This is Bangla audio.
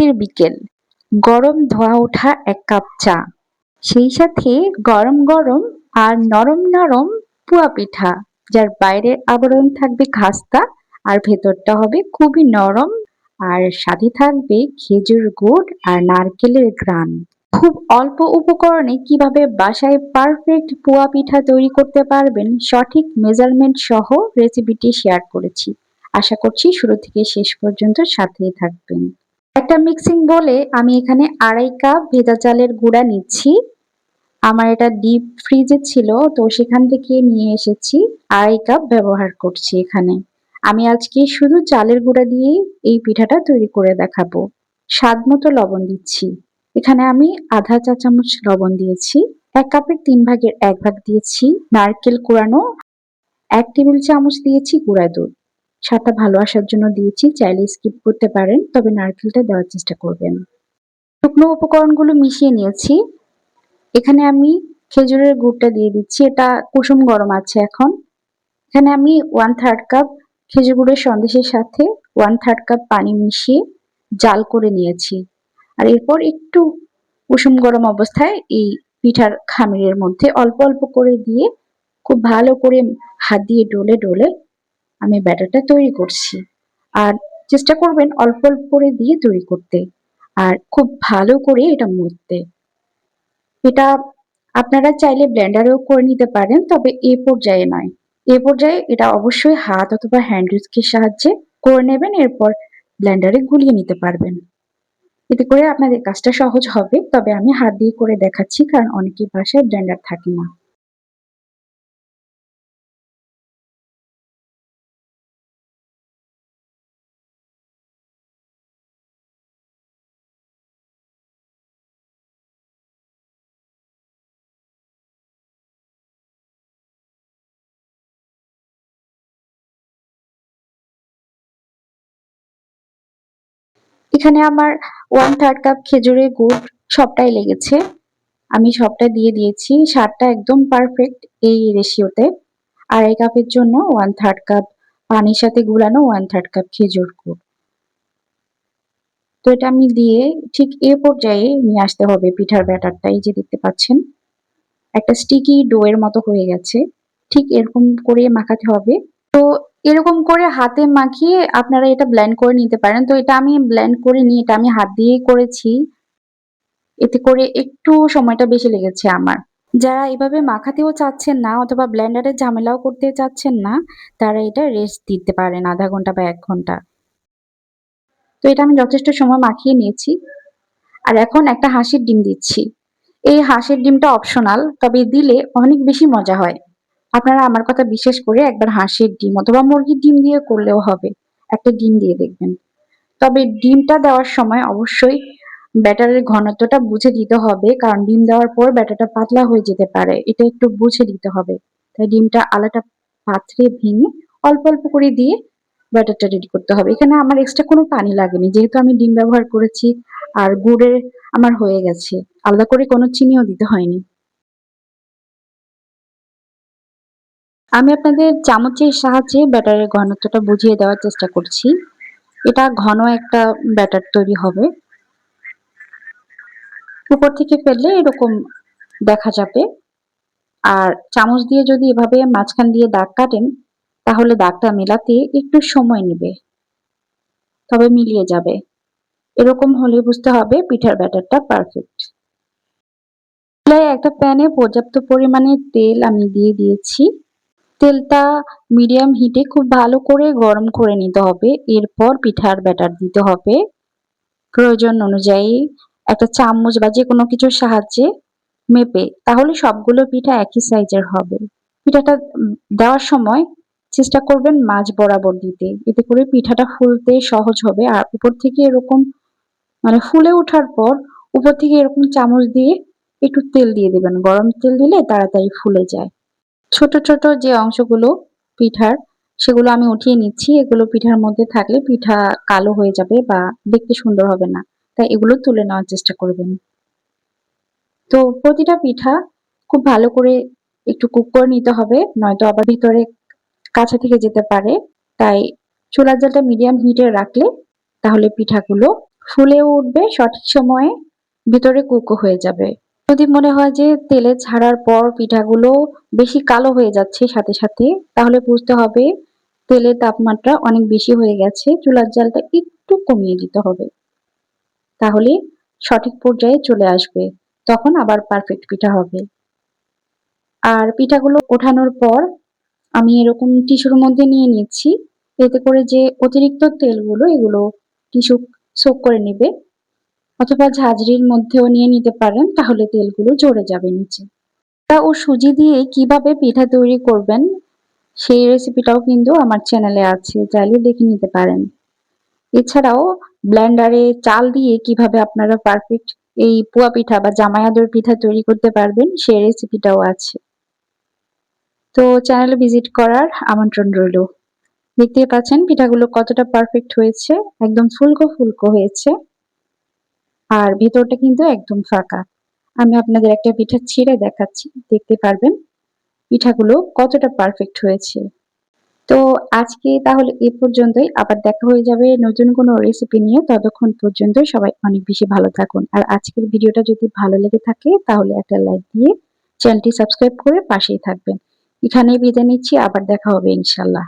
শীতের বিকেল, গরম ধোঁয়া ওঠা এক কাপ চা, সেই সাথে গরম গরম আর নরম নরম পুয়া পিঠা, যার বাইরের আবরণ থাকবে খাস্তা আর ভেতরটা হবে খুবই নরম, আর সাথে থাকবে খেজুর গুড় আর নারকেলের ঘ্রাণ। খুব অল্প উপকরণে কিভাবে বাসায় পারফেক্ট পোয়া পিঠা তৈরি করতে পারবেন সঠিক মেজারমেন্ট সহ রেসিপিটি শেয়ার করেছি। আশা করছি শুরু থেকে শেষ পর্যন্ত সাথেই থাকবেন। একটা মিক্সিং বলে আমি এখানে 2.5 কাপ ভেজা চালের গুঁড়া নিচ্ছি। আমার এটা ডিপ ফ্রিজে ছিল, তো সেখান থেকে নিয়ে এসেছি। 2.5 কাপ ব্যবহার করছি এখানে। আমি আজকে শুধু চালের গুঁড়া দিয়েই এই পিঠাটা তৈরি করে দেখাবো। স্বাদ মতো লবণ দিচ্ছি। এখানে আমি আধা চা চামচ লবণ দিয়েছি। 1 কাপের 3 ভাগের 1 ভাগ দিয়েছি নারকেল কোরানো, 1 টেবিল চামচ দিয়েছি গুঁড়া দুধ। স্বাদটা ভালো আসার জন্য দিয়েছি, চাইলে স্কিপ করতে পারেন, তবে নারকেলটা দেওয়ার চেষ্টা করবেন। শুকনো উপকরণগুলো মিশিয়ে নিয়েছি। এখানে আমি খেজুরের গুড়টা দিয়ে দিচ্ছি, এটা কুসুম গরম আছে এখন। এখানে আমি 1/3 কাপ খেজুর গুড়ের সন্দেশের সাথে 1/3 কাপ পানি মিশিয়ে জাল করে নিয়েছি। আর এরপর একটু কুসুম গরম অবস্থায় এই পিঠার খামিরের মধ্যে অল্প অল্প করে দিয়ে খুব ভালো করে হাত দিয়ে ডলে ডলে আমি ব্যাটারটা তৈরি করছি। আর চেষ্টা করবেন অল্প অল্প করে দিয়ে তৈরি করতে, আর খুব ভালো করে এটা মথতে। এটা আপনারা চাইলে ব্লেন্ডারেও করে নিতে পারেন, তবে এ পর্যায়ে নয়। এ পর্যায়ে এটা অবশ্যই হাত অথবা হ্যান্ড উইস্কের সাহায্যে করে নেবেন, এরপর ব্লেন্ডারে গুলিয়ে নিতে পারবেন। এতে করে আপনাদের কাজটা সহজ হবে, তবে আমি হাত দিয়ে করে দেখাচ্ছি কারণ অনেকের বাসায় ব্লেন্ডার থাকে না। এখানে আমার 1/3 কাপ খেজুরের গুড় সবটাই লেগেছে। আমি সবটা দিয়ে দিয়েছি। স্বাদটা একদম পারফেক্ট এই রেশিওতে। 2.5 কাপের জন্য 1/3 কাপ পানির সাথে গুলানো 1/3 কাপ খেজুর গুড়। তো এটা আমি দিয়ে ঠিক এ পর্যায়ে নিয়ে আসতে হবে পিঠার ব্যাটারটা। এই যে দেখতে পাচ্ছেন, একটা স্টিকি ডো এর মতো হয়ে গেছে। ঠিক এরকম করে মাখাতে হবে। তো এরকম করে হাতে মাখিয়ে আপনারা এটা ব্লেন্ড করে নিতে পারেন। তো এটা আমি ব্লেন্ড করিনি, এটা আমি হাত দিয়েই করেছি। এতে করে একটু সময়টা বেশি লেগেছে আমার। যারা এভাবে মাখাতেও চাচ্ছেন না অথবা ব্লেন্ডারের ঝামেলাও করতে চাচ্ছেন না, তারা এটা রেস্ট দিতে পারেন 0.5 ঘন্টা বা 1 ঘন্টা। তো এটা আমি যথেষ্ট সময় মাখিয়ে নিয়েছি। আর এখন একটা হাঁসের ডিম দিচ্ছি। এই হাঁসের ডিমটা অপশনাল, তবে দিলে অনেক বেশি মজা হয়। আপনারা আমার কথা বিশ্বাস করে একবার হাঁসের ডিম অথবা মুরগির ডিম দিয়ে করলেও হবে। একটা ডিম দিয়ে দেখবেন। তবে ডিমটা দেওয়ার সময় অবশ্যই ব্যাটারের ঘনত্বটা বুঝে দিতে হবে, কারণ ডিম দেওয়ার পর ব্যাটারটা পাতলা হয়ে যেতে পারে। এটা একটু বুঝে দিতে হবে। তাই ডিমটা আলাদা পাত্রে ভেঙে অল্প অল্প করে দিয়ে ব্যাটারটা রেডি করতে হবে। এখানে আমার এক্সট্রা কোনো পানি লাগেনি, যেহেতু আমি ডিম ব্যবহার করেছি আর গুড়ের আমার হয়ে গেছে। আলাদা করে কোনো চিনিও দিতে হয়নি। আমি আপনাদের চামচের সাহায্যে ব্যাটারের ঘনত্বটা বুঝিয়ে দেওয়ার চেষ্টা করছি। এটা ঘন একটা ব্যাটার তৈরি হবে। উপর থেকে ফেললে এরকম দেখা যাবে। আর চামচ দিয়ে যদি এভাবে মাঝখান দিয়ে দাগ কাটেন, তাহলে দাগটা মেলাতে একটু সময় নেবে, তবে মিলিয়ে যাবে। এরকম হলে বুঝতে হবে পিঠার ব্যাটারটা পারফেক্ট। চুলায় একটা প্যানে পর্যাপ্ত পরিমাণে তেল আমি দিয়ে দিয়েছি। তেলটা মিডিয়াম হিটে খুব ভালো করে গরম করে নিতে হবে। এরপর পিঠার ব্যাটার দিতে হবে। প্রয়োজন অনুযায়ী একটা চামচ বা যেকোনো কিছুর সাহায্যে মেপে, তাহলে সবগুলো পিঠা একই সাইজের হবে। পিঠাটা দেওয়ার সময় চেষ্টা করবেন মাঝ বরাবর দিতে, এতে করে পিঠাটা ফুলতে সহজ হবে। আর উপর থেকে এরকম মানে ফুলে ওঠার পর উপর থেকে এরকম চামচ দিয়ে একটু তেল দিয়ে দেবেন। গরম তেল দিলে তাড়াতাড়ি ফুলে যায়। ছোট ছোট যে অংশগুলো পিঠার, সেগুলো আমি উঠিয়ে নিচ্ছি। এগুলো পিঠার মধ্যে থাকলে পিঠা কালো হয়ে যাবে বা দেখতে সুন্দর হবে না, তাই এগুলো তুলে নেওয়ার চেষ্টা করবেন। তো প্রতিটা পিঠা খুব ভালো করে একটু কুক করে নিতে হবে, নয়তো আবার ভিতরে কাঁচা থেকে যেতে পারে। তাই চুলার জালটা মিডিয়াম হিটে রাখলে তাহলে পিঠাগুলো ফুলেও উঠবে সঠিক সময়ে, ভিতরে কুকও হয়ে যাবে। যদি মনে হয় যে তেলে ছাড়ার পর পিঠাগুলো বেশি কালো হয়ে যাচ্ছে সাথে সাথে, তাহলে বুঝতে হবে তেলের তাপমাত্রা অনেক বেশি হয়ে গেছে, চুলার জালটা একটু কমিয়ে দিতে হবে। তাহলে সঠিক পর্যায়ে চলে আসবে, তখন আবার পারফেক্ট পিঠা হবে। আর পিঠাগুলো ওঠানোর পর আমি এরকম টিস্যুর মধ্যে নিয়ে নিচ্ছি, এতে করে যে অতিরিক্ত তেলগুলো এগুলো টিস্যু সোক করে নেবে, অথবা ঝাঁঝরির মধ্যেও নিয়ে নিতে পারেন, তাহলে তেলগুলো ঝরে যাবে নিচে। আটা ও সুজি দিয়ে কিভাবে পিঠা তৈরি করবেন সেই রেসিপিটাও কিন্তু আমার চ্যানেলে আছে, চাইলে দেখে নিতে পারেন। এছাড়াও ব্লেন্ডারে চাল দিয়ে কিভাবে আপনারা পারফেক্ট এই পুয়া পিঠা বা জামাই আদর পিঠা তৈরি করতে পারবেন সেই রেসিপিটাও আছে। তো চ্যানেলে ভিজিট করার আমন্ত্রণ রইল। দেখতেই পাচ্ছেন পিঠাগুলো কতটা পারফেক্ট হয়েছে, একদম ফুলকো ফুলকো হয়েছে, আর ভেতরটা কিন্তু একদম ফাঁকা। আমি আপনাদের একটা পিঠা ছিঁড়ে দেখাচ্ছি, দেখতে পারবেন পিঠাগুলো কতটা পারফেক্ট হয়েছে। তো আজকে তাহলে এ পর্যন্তই, আবার দেখা হয়ে যাবে নতুন কোনো রেসিপি নিয়ে। ততক্ষণ পর্যন্ত সবাই অনেক বেশি ভালো থাকুন। আর আজকের ভিডিওটা যদি ভালো লেগে থাকে তাহলে একটা লাইক দিয়ে চ্যানেলটি সাবস্ক্রাইব করে পাশেই থাকবেন। এখানেই বিদায় নিচ্ছি, আবার দেখা হবে ইনশাল্লাহ।